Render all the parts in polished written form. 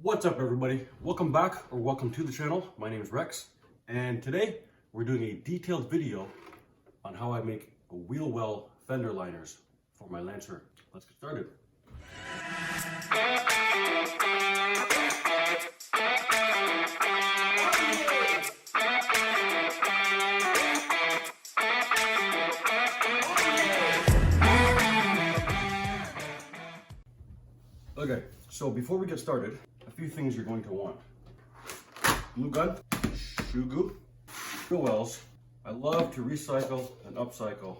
What's up, everybody? Welcome back, or welcome to the channel. My name is Rex, and today we're doing a detailed video on how I make wheel well fender liners for my Lancer. Let's get started. Okay, so before we get started, a few things you're going to want. Glue gun, shoe goo, wheel wells. I love to recycle and upcycle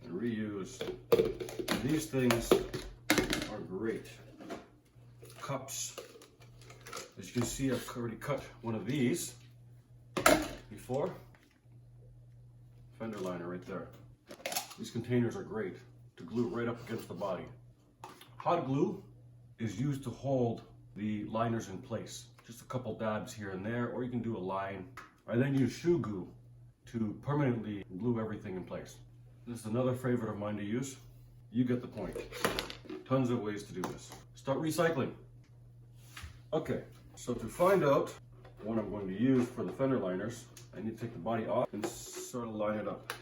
and reuse. These things are great. Cups. As you can see, I've already cut one of these before. Fender liner right there. These containers are great to glue right up against the body. Hot glue is used to hold the liners in place. Just a couple dabs here and there, or you can do a line. I then use shoe glue to permanently glue everything in place. This is another favorite of mine to use. You get the point. Tons of ways to do this. Start recycling. Okay, so to find out what I'm going to use for the fender liners, I need to take the body off and sort of line it up.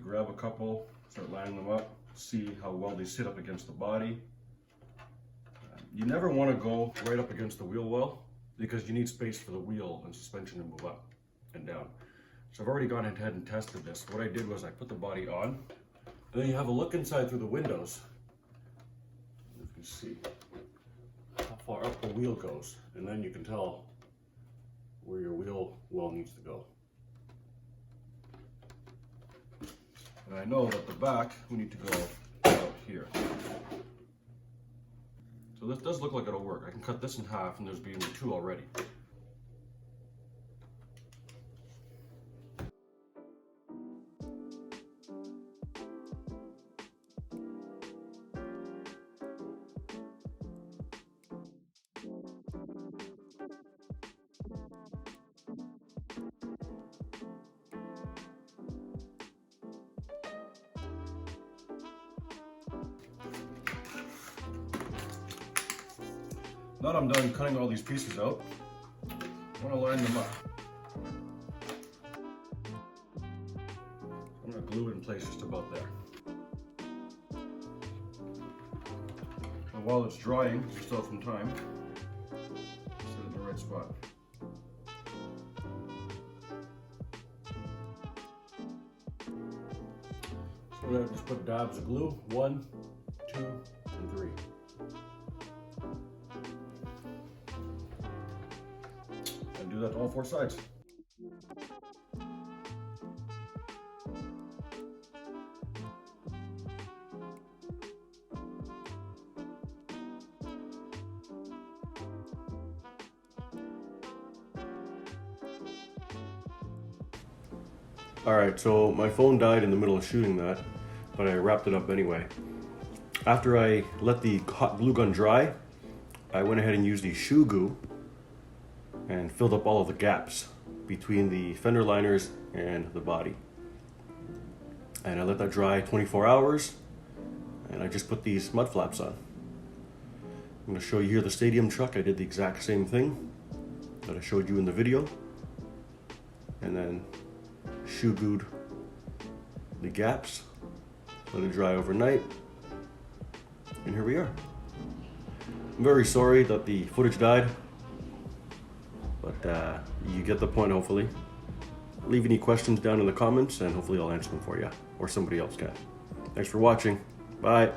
Grab a couple, start lining them up, see how well they sit up against the body. You never want to go right up against the wheel well because you need space for the wheel and suspension to move up and down. So I've already gone ahead and tested this. What I did was I put the body on, and then you have a look inside through the windows. You can see how far up the wheel goes, and then you can tell where your wheel well needs to go. And I know that the back, we need to go out here. So this does look like it'll work. I can cut this in half, and there's being two already. Now that I'm done cutting all these pieces out, I want to line them up. I'm going to glue it in place just about there. And while it's drying, you still have some time, set it in the right spot. So I'm going to just put dabs of glue, 1, 2, and 3. Do that to all 4 sides. Alright, so my phone died in the middle of shooting that, but I wrapped it up anyway. After I let the hot glue gun dry, I went ahead and used the shoe goo and filled up all of the gaps between the fender liners and the body. And I let that dry 24 hours, and I just put these mud flaps on. I'm going to show you here the stadium truck. I did the exact same thing that I showed you in the video, and then shoe gooed the gaps, let it dry overnight, and here we are. I'm very sorry that the footage died, but you get the point, hopefully. Leave any questions down in the comments, and hopefully I'll answer them for you, or somebody else can. Thanks for watching. Bye.